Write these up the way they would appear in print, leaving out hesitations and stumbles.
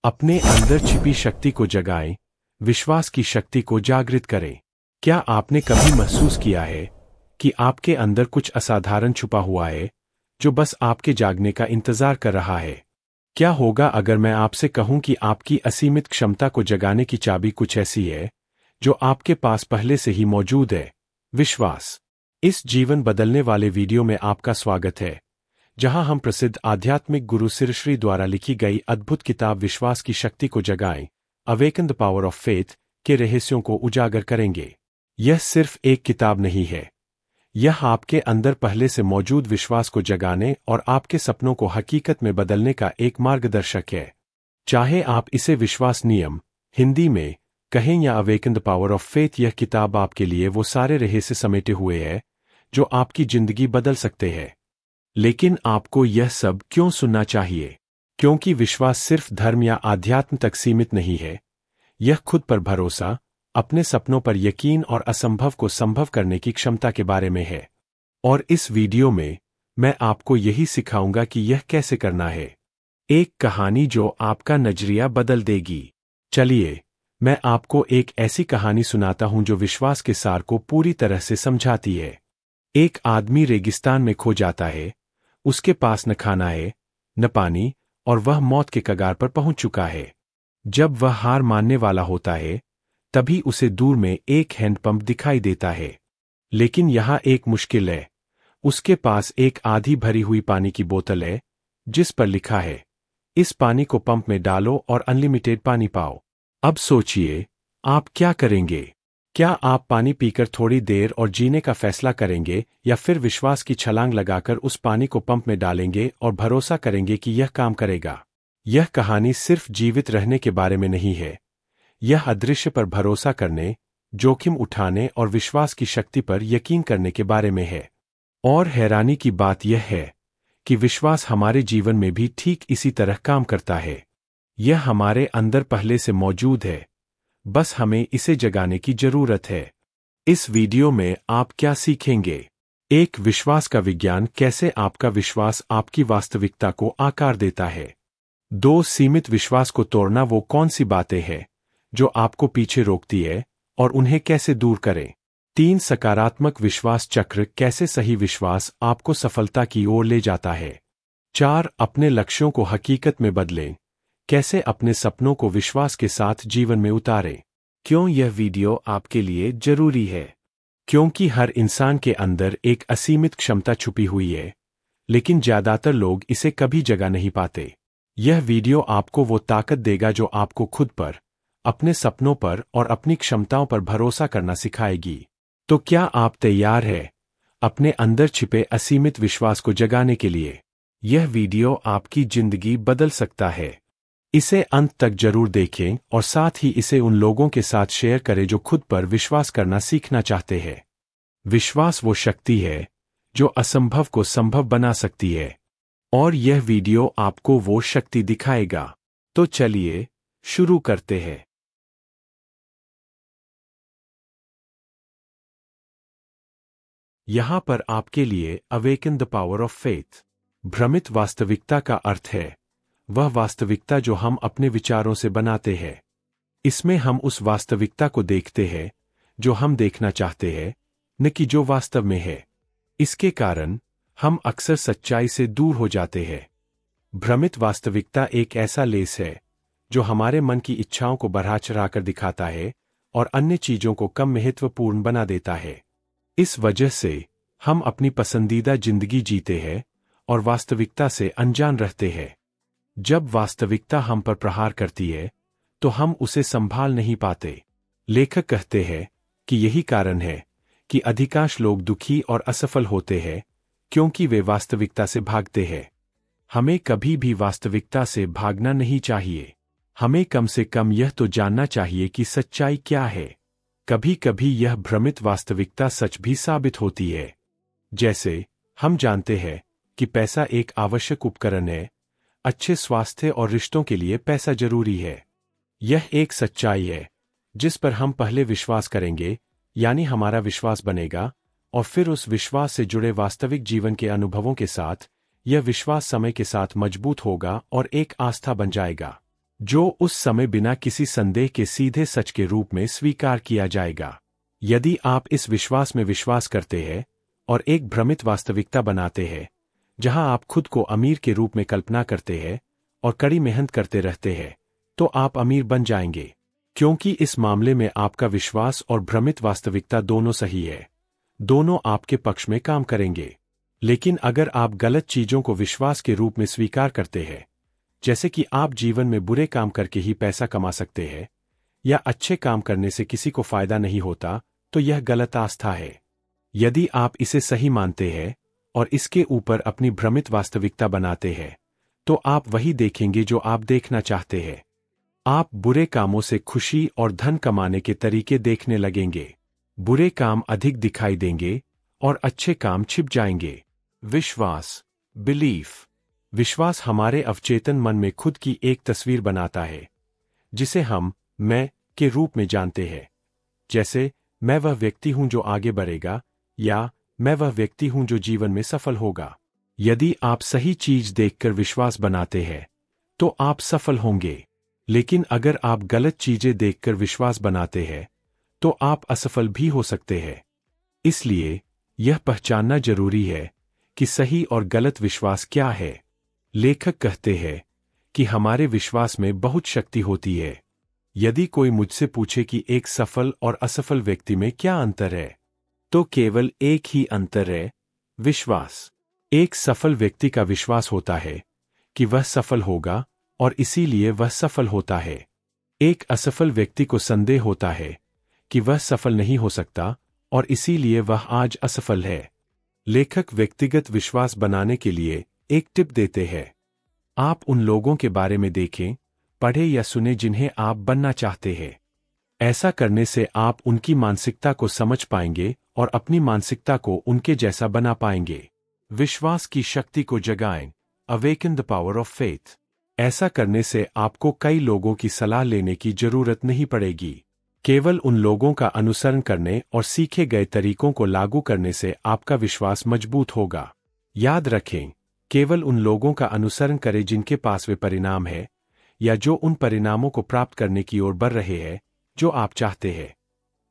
अपने अंदर छिपी शक्ति को जगाएं, विश्वास की शक्ति को जागृत करें। क्या आपने कभी महसूस किया है कि आपके अंदर कुछ असाधारण छुपा हुआ है जो बस आपके जागने का इंतजार कर रहा है? क्या होगा अगर मैं आपसे कहूं कि आपकी असीमित क्षमता को जगाने की चाबी कुछ ऐसी है जो आपके पास पहले से ही मौजूद है? विश्वास। इस जीवन बदलने वाले वीडियो में आपका स्वागत है, जहां हम प्रसिद्ध आध्यात्मिक गुरु श्री द्वारा लिखी गई अद्भुत किताब विश्वास की शक्ति को जगाएं, awaken the power of faith के रहस्यों को उजागर करेंगे। यह सिर्फ एक किताब नहीं है, यह आपके अंदर पहले से मौजूद विश्वास को जगाने और आपके सपनों को हकीकत में बदलने का एक मार्गदर्शक है। चाहे आप इसे विश्वास नियम हिंदी में कहें या awaken the power of faith, यह किताब आपके लिए वो सारे रहस्य समेटे हुए है जो आपकी जिंदगी बदल सकते हैं। लेकिन आपको यह सब क्यों सुनना चाहिए? क्योंकि विश्वास सिर्फ धर्म या आध्यात्म तक सीमित नहीं है। यह खुद पर भरोसा, अपने सपनों पर यकीन और असंभव को संभव करने की क्षमता के बारे में है। और इस वीडियो में मैं आपको यही सिखाऊंगा कि यह कैसे करना है। एक कहानी जो आपका नजरिया बदल देगी। चलिए, मैं आपको एक ऐसी कहानी सुनाता हूं जो विश्वास के सार को पूरी तरह से समझाती है। एक आदमी रेगिस्तान में खो जाता है। उसके पास न खाना है, न पानी, और वह मौत के कगार पर पहुंच चुका है। जब वह हार मानने वाला होता है, तभी उसे दूर में एक हैंडपंप दिखाई देता है। लेकिन यहां एक मुश्किल है। उसके पास एक आधी भरी हुई पानी की बोतल है, जिस पर लिखा है, इस पानी को पंप में डालो और अनलिमिटेड पानी पाओ। अब सोचिए, आप क्या करेंगे? क्या आप पानी पीकर थोड़ी देर और जीने का फैसला करेंगे, या फिर विश्वास की छलांग लगाकर उस पानी को पंप में डालेंगे और भरोसा करेंगे कि यह काम करेगा? यह कहानी सिर्फ जीवित रहने के बारे में नहीं है। यह अदृश्य पर भरोसा करने, जोखिम उठाने और विश्वास की शक्ति पर यकीन करने के बारे में है। और हैरानी की बात यह है कि विश्वास हमारे जीवन में भी ठीक इसी तरह काम करता है। यह हमारे अंदर पहले से मौजूद है, बस हमें इसे जगाने की जरूरत है। इस वीडियो में आप क्या सीखेंगे? एक विश्वास का विज्ञान, कैसे आपका विश्वास आपकी वास्तविकता को आकार देता है। दो सीमित विश्वास को तोड़ना, वो कौन सी बातें हैं जो आपको पीछे रोकती है और उन्हें कैसे दूर करें। तीन सकारात्मक विश्वास चक्र, कैसे सही विश्वास आपको सफलता की ओर ले जाता है। चार, अपने लक्ष्यों को हकीकत में बदलें, कैसे अपने सपनों को विश्वास के साथ जीवन में उतारें। क्यों यह वीडियो आपके लिए जरूरी है? क्योंकि हर इंसान के अंदर एक असीमित क्षमता छुपी हुई है, लेकिन ज्यादातर लोग इसे कभी जगा नहीं पाते। यह वीडियो आपको वो ताकत देगा जो आपको खुद पर, अपने सपनों पर और अपनी क्षमताओं पर भरोसा करना सिखाएगी। तो क्या आप तैयार हैं अपने अंदर छिपे असीमित विश्वास को जगाने के लिए? यह वीडियो आपकी जिंदगी बदल सकता है। इसे अंत तक जरूर देखें और साथ ही इसे उन लोगों के साथ शेयर करें जो खुद पर विश्वास करना सीखना चाहते हैं। विश्वास वो शक्ति है जो असंभव को संभव बना सकती है, और यह वीडियो आपको वो शक्ति दिखाएगा। तो चलिए शुरू करते हैं। यहां पर आपके लिए awaken the power of faith. भ्रमित वास्तविकता का अर्थ है वह वास्तविकता जो हम अपने विचारों से बनाते हैं। इसमें हम उस वास्तविकता को देखते हैं जो हम देखना चाहते हैं, न कि जो वास्तव में है। इसके कारण हम अक्सर सच्चाई से दूर हो जाते हैं। भ्रमित वास्तविकता एक ऐसा लेस है जो हमारे मन की इच्छाओं को बढ़ा चढ़ाकर दिखाता है और अन्य चीजों को कम महत्वपूर्ण बना देता है। इस वजह से हम अपनी पसंदीदा जिंदगी जीते हैं और वास्तविकता से अनजान रहते हैं। जब वास्तविकता हम पर प्रहार करती है तो हम उसे संभाल नहीं पाते। लेखक कहते हैं कि यही कारण है कि अधिकांश लोग दुखी और असफल होते हैं, क्योंकि वे वास्तविकता से भागते हैं। हमें कभी भी वास्तविकता से भागना नहीं चाहिए। हमें कम से कम यह तो जानना चाहिए कि सच्चाई क्या है। कभी कभी यह भ्रमित वास्तविकता सच भी साबित होती है। जैसे हम जानते हैं कि पैसा एक आवश्यक उपकरण है, अच्छे स्वास्थ्य और रिश्तों के लिए पैसा जरूरी है। यह एक सच्चाई है जिस पर हम पहले विश्वास करेंगे, यानी हमारा विश्वास बनेगा, और फिर उस विश्वास से जुड़े वास्तविक जीवन के अनुभवों के साथ यह विश्वास समय के साथ मजबूत होगा और एक आस्था बन जाएगा। जो उस समय बिना किसी संदेह के सीधे सच के रूप में स्वीकार किया जाएगा। यदि आप इस विश्वास में विश्वास करते हैं और एक भ्रमित वास्तविकता बनाते हैं, जहां आप खुद को अमीर के रूप में कल्पना करते हैं और कड़ी मेहनत करते रहते हैं, तो आप अमीर बन जाएंगे, क्योंकि इस मामले में आपका विश्वास और भ्रमित वास्तविकता दोनों सही है। दोनों आपके पक्ष में काम करेंगे। लेकिन अगर आप गलत चीजों को विश्वास के रूप में स्वीकार करते हैं, जैसे कि आप जीवन में बुरे काम करके ही पैसा कमा सकते हैं या अच्छे काम करने से किसी को फायदा नहीं होता, तो यह गलत आस्था है। यदि आप इसे सही मानते हैं और इसके ऊपर अपनी भ्रमित वास्तविकता बनाते हैं, तो आप वही देखेंगे जो आप देखना चाहते हैं। आप बुरे कामों से खुशी और धन कमाने के तरीके देखने लगेंगे। बुरे काम अधिक दिखाई देंगे और अच्छे काम छिप जाएंगे। विश्वास, बिलीफ। विश्वास हमारे अवचेतन मन में खुद की एक तस्वीर बनाता है, जिसे हम मैं के रूप में जानते हैं। जैसे मैं वह व्यक्ति हूं जो आगे बढ़ेगा, या मैं वह व्यक्ति हूं जो जीवन में सफल होगा। यदि आप सही चीज देखकर विश्वास बनाते हैं, तो आप सफल होंगे। लेकिन अगर आप गलत चीजें देखकर विश्वास बनाते हैं, तो आप असफल भी हो सकते हैं। इसलिए यह पहचानना जरूरी है कि सही और गलत विश्वास क्या है। लेखक कहते हैं कि हमारे विश्वास में बहुत शक्ति होती है। यदि कोई मुझसे पूछे कि एक सफल और असफल व्यक्ति में क्या अंतर है, तो केवल एक ही अंतर है, विश्वास। एक सफल व्यक्ति का विश्वास होता है कि वह सफल होगा और इसीलिए वह सफल होता है। एक असफल व्यक्ति को संदेह होता है कि वह सफल नहीं हो सकता और इसीलिए वह आज असफल है। लेखक व्यक्तिगत विश्वास बनाने के लिए एक टिप देते हैं। आप उन लोगों के बारे में देखें, पढ़ें या सुने जिन्हें आप बनना चाहते हैं। ऐसा करने से आप उनकी मानसिकता को समझ पाएंगे और अपनी मानसिकता को उनके जैसा बना पाएंगे। विश्वास की शक्ति को जगाएं। Awaken the power of faith. ऐसा करने से आपको कई लोगों की सलाह लेने की जरूरत नहीं पड़ेगी। केवल उन लोगों का अनुसरण करने और सीखे गए तरीकों को लागू करने से आपका विश्वास मजबूत होगा। याद रखें, केवल उन लोगों का अनुसरण करें जिनके पास वे परिणाम है, या जो उन परिणामों को प्राप्त करने की ओर बढ़ रहे हैं जो आप चाहते हैं।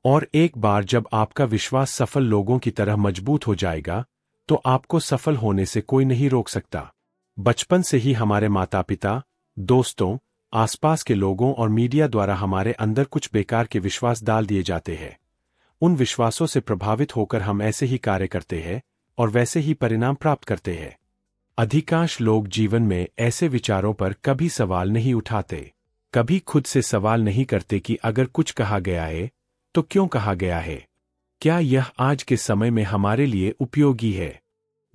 और एक बार जब आपका विश्वास सफल लोगों की तरह मजबूत हो जाएगा, तो आपको सफल होने से कोई नहीं रोक सकता। बचपन से ही हमारे माता पिता, दोस्तों, आसपास के लोगों और मीडिया द्वारा हमारे अंदर कुछ बेकार के विश्वास डाल दिए जाते हैं। उन विश्वासों से प्रभावित होकर हम ऐसे ही कार्य करते हैं और वैसे ही परिणाम प्राप्त करते हैं। अधिकांश लोग जीवन में ऐसे विचारों पर कभी सवाल नहीं उठाते। कभी खुद से सवाल नहीं करते कि अगर कुछ कहा गया है तो क्यों कहा गया है। क्या यह आज के समय में हमारे लिए उपयोगी है?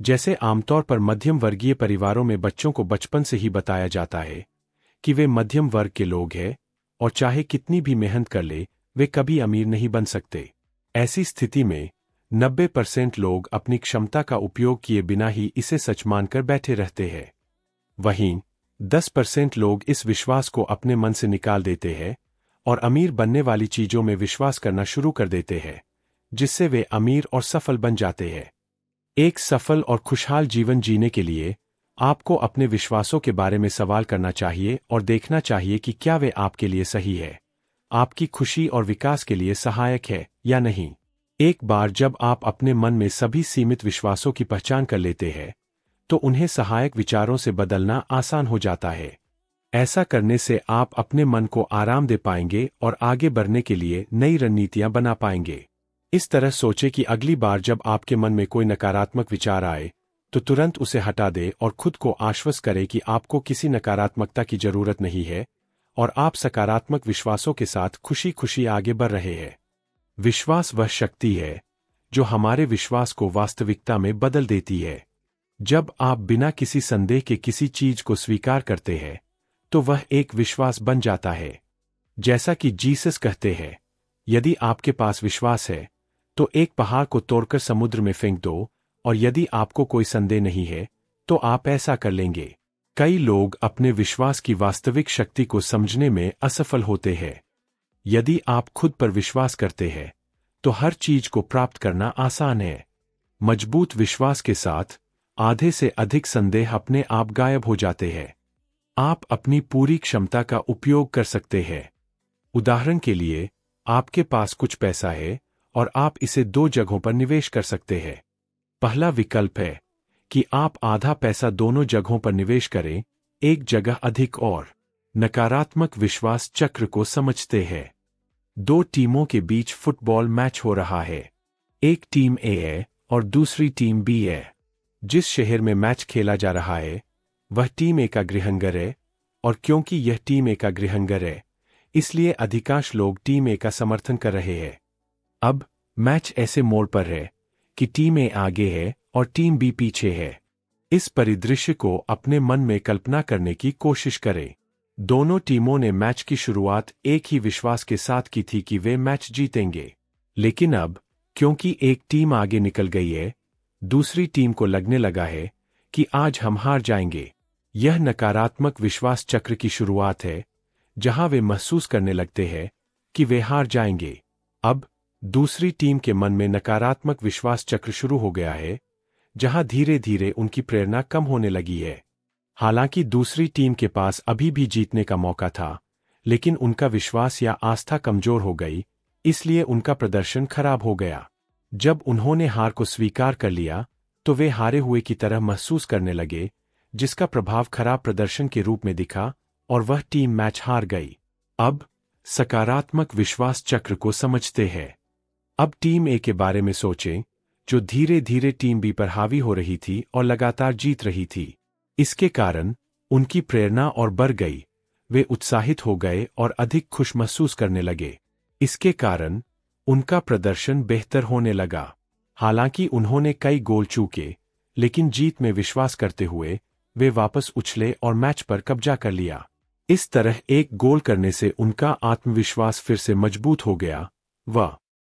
जैसे आमतौर पर मध्यम वर्गीय परिवारों में बच्चों को बचपन से ही बताया जाता है कि वे मध्यम वर्ग के लोग हैं और चाहे कितनी भी मेहनत कर ले, वे कभी अमीर नहीं बन सकते। ऐसी स्थिति में 90% लोग अपनी क्षमता का उपयोग किए बिना ही इसे सच मानकर बैठे रहते हैं। वहीं 10% लोग इस विश्वास को अपने मन से निकाल देते हैं और अमीर बनने वाली चीजों में विश्वास करना शुरू कर देते हैं, जिससे वे अमीर और सफल बन जाते हैं। एक सफल और खुशहाल जीवन जीने के लिए आपको अपने विश्वासों के बारे में सवाल करना चाहिए और देखना चाहिए कि क्या वे आपके लिए सही है, आपकी खुशी और विकास के लिए सहायक है या नहीं। एक बार जब आप अपने मन में सभी सीमित विश्वासों की पहचान कर लेते हैं, तो उन्हें सहायक विचारों से बदलना आसान हो जाता है। ऐसा करने से आप अपने मन को आराम दे पाएंगे और आगे बढ़ने के लिए नई रणनीतियां बना पाएंगे। इस तरह सोचें कि अगली बार जब आपके मन में कोई नकारात्मक विचार आए, तो तुरंत उसे हटा दें और खुद को आश्वस्त करें कि आपको किसी नकारात्मकता की जरूरत नहीं है और आप सकारात्मक विश्वासों के साथ खुशी खुशी आगे बढ़ रहे हैं। विश्वास वह शक्ति है जो हमारे विश्वास को वास्तविकता में बदल देती है। जब आप बिना किसी संदेह के किसी चीज को स्वीकार करते हैं, तो वह एक विश्वास बन जाता है। जैसा कि जीसस कहते हैं, यदि आपके पास विश्वास है तो एक पहाड़ को तोड़कर समुद्र में फेंक दो, और यदि आपको कोई संदेह नहीं है तो आप ऐसा कर लेंगे। कई लोग अपने विश्वास की वास्तविक शक्ति को समझने में असफल होते हैं। यदि आप खुद पर विश्वास करते हैं तो हर चीज को प्राप्त करना आसान है। मजबूत विश्वास के साथ आधे से अधिक संदेह अपने आप गायब हो जाते हैं। आप अपनी पूरी क्षमता का उपयोग कर सकते हैं। उदाहरण के लिए, आपके पास कुछ पैसा है और आप इसे दो जगहों पर निवेश कर सकते हैं। पहला विकल्प है कि आप आधा पैसा दोनों जगहों पर निवेश करें, एक जगह अधिक और नकारात्मक विश्वास चक्र को समझते हैं। दो टीमों के बीच फुटबॉल मैच हो रहा है। एक टीम ए है और दूसरी टीम बी है। जिस शहर में मैच खेला जा रहा है, वह टीम ए का गृहनगर है, और क्योंकि यह टीम ए का गृहनगर है, इसलिए अधिकांश लोग टीम ए का समर्थन कर रहे हैं। अब मैच ऐसे मोड़ पर है कि टीम ए आगे है और टीम बी पीछे है। इस परिदृश्य को अपने मन में कल्पना करने की कोशिश करें। दोनों टीमों ने मैच की शुरुआत एक ही विश्वास के साथ की थी कि वे मैच जीतेंगे। लेकिन अब, क्योंकि एक टीम आगे निकल गई है, दूसरी टीम को लगने लगा है कि आज हम हार जाएंगे। यह नकारात्मक विश्वास चक्र की शुरुआत है, जहां वे महसूस करने लगते हैं कि वे हार जाएंगे। अब दूसरी टीम के मन में नकारात्मक विश्वास चक्र शुरू हो गया है, जहां धीरे धीरे उनकी प्रेरणा कम होने लगी है। हालांकि दूसरी टीम के पास अभी भी जीतने का मौका था, लेकिन उनका विश्वास या आस्था कमजोर हो गई, इसलिए उनका प्रदर्शन खराब हो गया। जब उन्होंने हार को स्वीकार कर लिया, तो वे हारे हुए की तरह महसूस करने लगे, जिसका प्रभाव खराब प्रदर्शन के रूप में दिखा, और वह टीम मैच हार गई। अब सकारात्मक विश्वास चक्र को समझते हैं। अब टीम ए के बारे में सोचें, जो धीरे धीरे टीम बी पर हावी हो रही थी और लगातार जीत रही थी। इसके कारण उनकी प्रेरणा और बढ़ गई। वे उत्साहित हो गए और अधिक खुश महसूस करने लगे। इसके कारण उनका प्रदर्शन बेहतर होने लगा। हालांकि उन्होंने कई गोल चूके, लेकिन जीत में विश्वास करते हुए वे वापस उछले और मैच पर कब्जा कर लिया। इस तरह एक गोल करने से उनका आत्मविश्वास फिर से मजबूत हो गया। वह